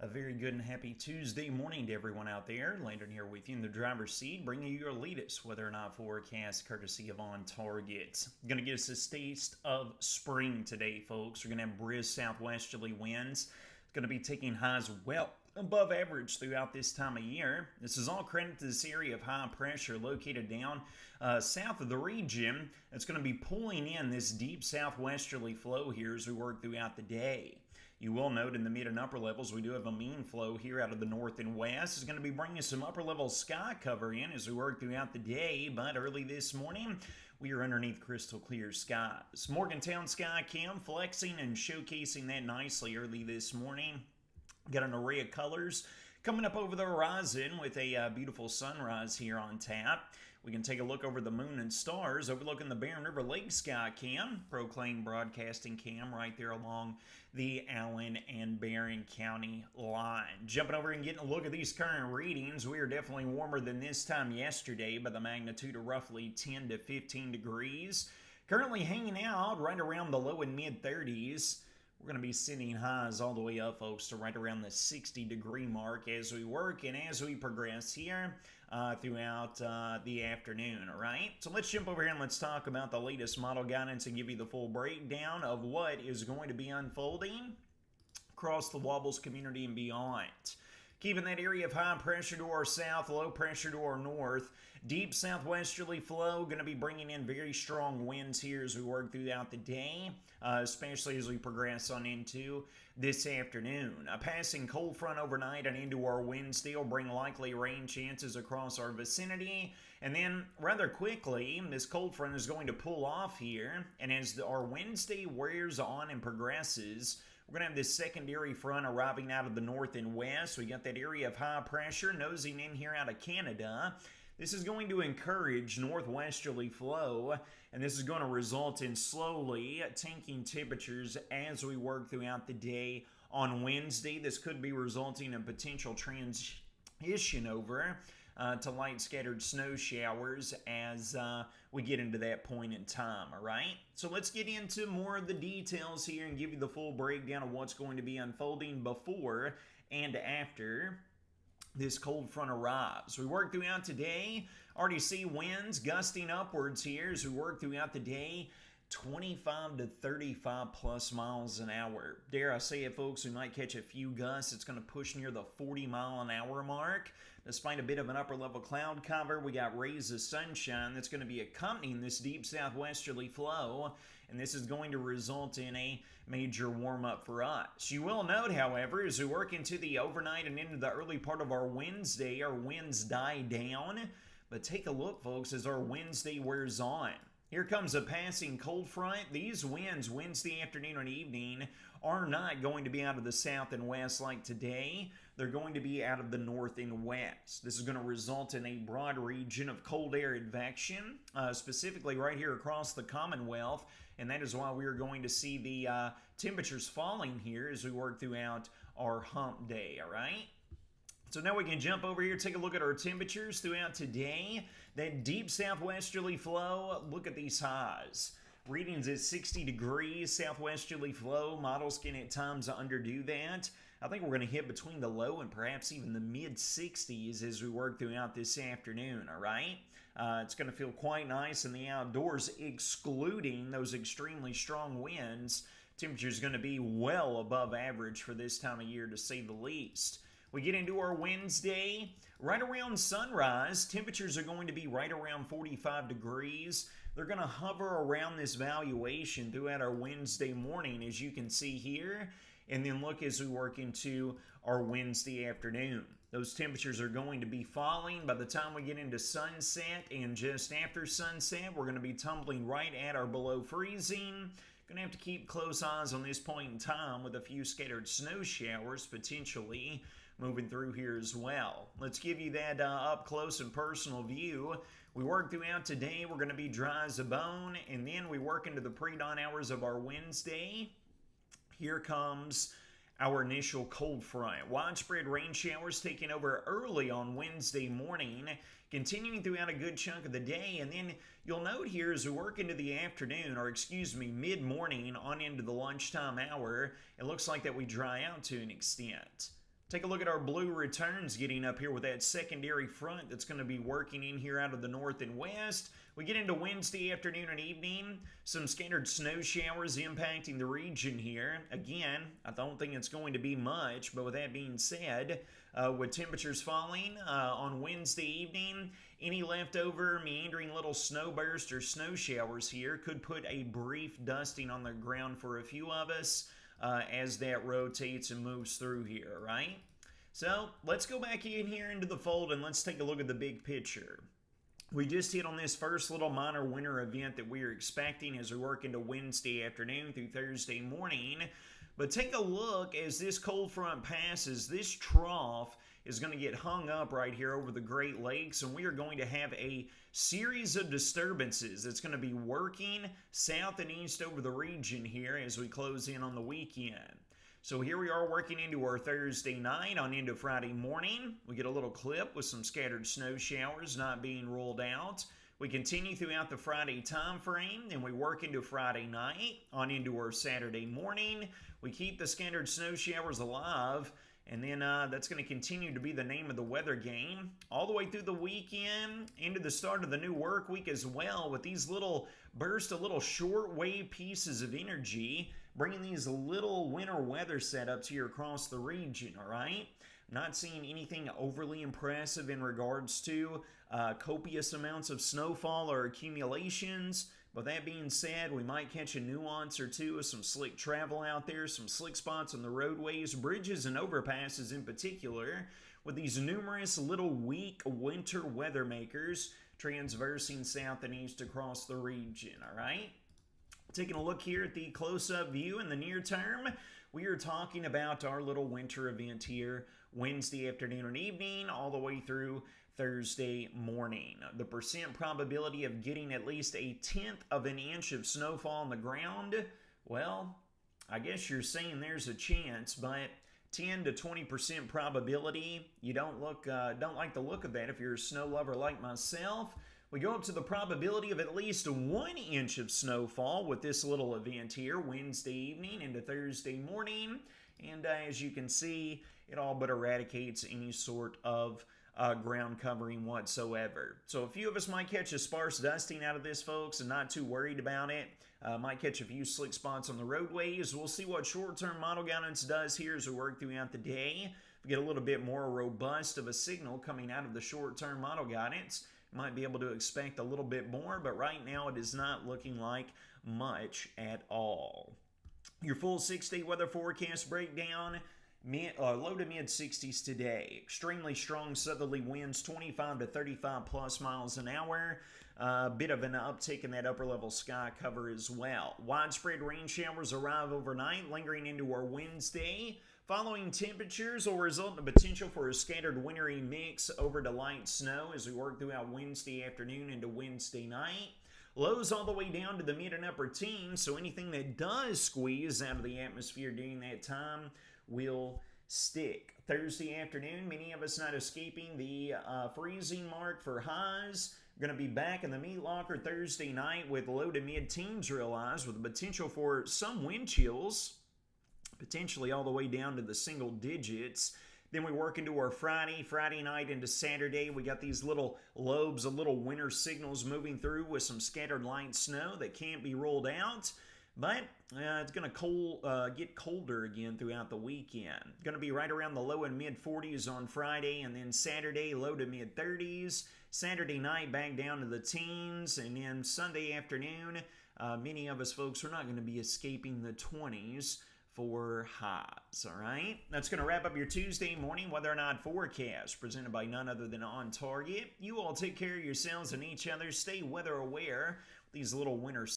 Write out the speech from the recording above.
A very good and happy Tuesday morning to everyone out there. Landon here with you in the driver's seat, bringing you your latest weather and eye forecast courtesy of On Target. Going to get us a taste of spring today, folks. We're going to have brisk southwesterly winds. It's going to be taking highs well above average throughout this time of year. This is all credit to this area of high pressure located down south of the region. It's going to be pulling in this deep southwesterly flow here as we work throughout the day. You will note in the mid and upper levels we do have a mean flow here out of the north and west. It's going to be bringing some upper level sky cover in as we work throughout the day, but early this morning we are underneath crystal clear skies. Morgantown Skycam flexing and showcasing that nicely early this morning. Got an array of colors coming up over the horizon with a beautiful sunrise here on tap. We can take a look over the moon and stars overlooking the Barren River Lake Sky Cam, Proclaim Broadcasting Cam right there along the Allen and Barren County line. Jumping over and getting a look at these current readings, we are definitely warmer than this time yesterday by the magnitude of roughly 10 to 15 degrees. Currently hanging out right around the low and mid 30s. We're going to be sending highs all the way up, folks, to right around the 60-degree mark as we work and as we progress here throughout the afternoon, all right? So let's jump over here and let's talk about the latest model guidance and give you the full breakdown of what is going to be unfolding across the Wobbles community and beyond. Keeping that area of high pressure to our south, low pressure to our north. Deep southwesterly flow going to be bringing in very strong winds here as we work throughout the day, especially as we progress on into this afternoon. A passing cold front overnight and into our Wednesday will bring likely rain chances across our vicinity. And then rather quickly, this cold front is going to pull off here. And as our Wednesday wears on and progresses, we're going to have this secondary front arriving out of the north and west. We got that area of high pressure nosing in here out of Canada. This is going to encourage northwesterly flow, and this is going to result in slowly tanking temperatures as we work throughout the day on Wednesday. This could be resulting in potential transition over to light scattered snow showers as we get into that point in time, all right? So let's get into more of the details here and give you the full breakdown of what's going to be unfolding before and after this cold front arrives. We work throughout today. Already see winds gusting upwards here as we work throughout the day. 25 to 35 plus miles an hour. Dare I say it, folks, we might catch a few gusts. It's going to push near the 40 mile an hour mark. Despite a bit of an upper level cloud cover, we got rays of sunshine that's going to be accompanying this deep southwesterly flow, and this is going to result in a major warm up for us. You will note, however, as we work into the overnight and into the early part of our Wednesday, our winds die down. But take a look, folks, as our Wednesday wears on. Here comes a passing cold front. These winds Wednesday afternoon and evening are not going to be out of the south and west like today. They're going to be out of the north and west. This is going to result in a broad region of cold air advection, specifically right here across the Commonwealth. And that is why we are going to see the temperatures falling here as we work throughout our hump day, all right? So now we can jump over here, take a look at our temperatures throughout today. That deep southwesterly flow, look at these highs. Readings at 60 degrees, southwesterly flow. Models can at times underdo that. I think we're going to hit between the low and perhaps even the mid 60s as we work throughout this afternoon, all right? It's going to feel quite nice in the outdoors, excluding those extremely strong winds. Temperature is going to be well above average for this time of year, to say the least. We get into our Wednesday, right around sunrise, temperatures are going to be right around 45 degrees. They're going to hover around this valuation throughout our Wednesday morning, as you can see here. And then look as we work into our Wednesday afternoon. Those temperatures are going to be falling by the time we get into sunset, and just after sunset, we're going to be tumbling right at or below freezing. Going to have to keep close eyes on this point in time with a few scattered snow showers potentially moving through here as well. Let's give you that up close and personal view. We work throughout today. We're going to be dry as a bone, and then we work into the pre-dawn hours of our Wednesday. Here comes our initial cold front. Widespread rain showers taking over early on Wednesday morning, continuing throughout a good chunk of the day. And then you'll note here as we work into the afternoon, or excuse me, mid-morning on into the lunchtime hour, it looks like that we dry out to an extent. Take a look at our blue returns getting up here with that secondary front that's going to be working in here out of the north and west. We get into Wednesday afternoon and evening. Some scattered snow showers impacting the region here. Again, I don't think it's going to be much, but with that being said, with temperatures falling on Wednesday evening, any leftover meandering little snow bursts or snow showers here could put a brief dusting on the ground for a few of us. As that rotates and moves through here, right? So let's go back in here into the fold and let's take a look at the big picture. We just hit on this first little minor winter event that we are expecting as we work into Wednesday afternoon through Thursday morning. But take a look as this cold front passes, this trough is going to get hung up right here over the Great Lakes, and we are going to have a series of disturbances that's going to be working south and east over the region here as we close in on the weekend. So here we are working into our Thursday night on into Friday morning. We get a little clip with some scattered snow showers not being rolled out. We continue throughout the Friday time frame, and we work into Friday night on into our Saturday morning. We keep the scattered snow showers alive, and then that's going to continue to be the name of the weather game all the way through the weekend into the start of the new work week as well, with these little bursts of little short wave pieces of energy bringing these little winter weather setups here across the region, all right? Not seeing anything overly impressive in regards to copious amounts of snowfall or accumulations. But that being said, we might catch a nuance or two of some slick travel out there, some slick spots on the roadways, bridges, and overpasses in particular, with these numerous little weak winter weather makers transversing south and east across the region, all right? Taking a look here at the close-up view in the near term, we are talking about our little winter event here Wednesday afternoon and evening all the way through Thursday morning. The percent probability of getting at least a 1/10 of an inch of snowfall on the ground, well, I guess you're saying there's a chance, but 10 to 20% probability, you don't like the look of that if you're a snow lover like myself. We go up to the probability of at least 1 inch of snowfall with this little event here Wednesday evening into Thursday morning. And as you can see, it all but eradicates any sort of ground covering whatsoever. So a few of us might catch a sparse dusting out of this, folks, and not too worried about it. Might catch a few slick spots on the roadways. We'll see what short-term model guidance does here as we work throughout the day. We get a little bit more robust of a signal coming out of the short-term model guidance. Might be able to expect a little bit more, but right now it is not looking like much at all. Your full 6-day weather forecast breakdown. Low to mid 60s today. Extremely strong southerly winds, 25 to 35 plus miles an hour. Bit of an uptick in that upper level sky cover as well. Widespread rain showers arrive overnight, lingering into our Wednesday. Following temperatures will result in the potential for a scattered wintry mix over to light snow as we work throughout Wednesday afternoon into Wednesday night. Lows all the way down to the mid and upper teens, so anything that does squeeze out of the atmosphere during that time will stick. Thursday afternoon, many of us not escaping the freezing mark for highs. Going to be back in the meat locker Thursday night with low to mid teens realized, with the potential for some wind chills, potentially all the way down to the single digits. Then we work into our Friday night into Saturday. We got these little lobes of little winter signals moving through with some scattered light snow that can't be rolled out. But it's going to get colder again throughout the weekend. Going to be right around the low and mid 40s on Friday, and then Saturday low to mid 30s. Saturday night back down to the teens, and then Sunday afternoon, many of us folks are not going to be escaping the 20s for highs, all right? That's going to wrap up your Tuesday morning weather or not forecast presented by none other than On Target. You all take care of yourselves and each other. Stay weather aware. These little winter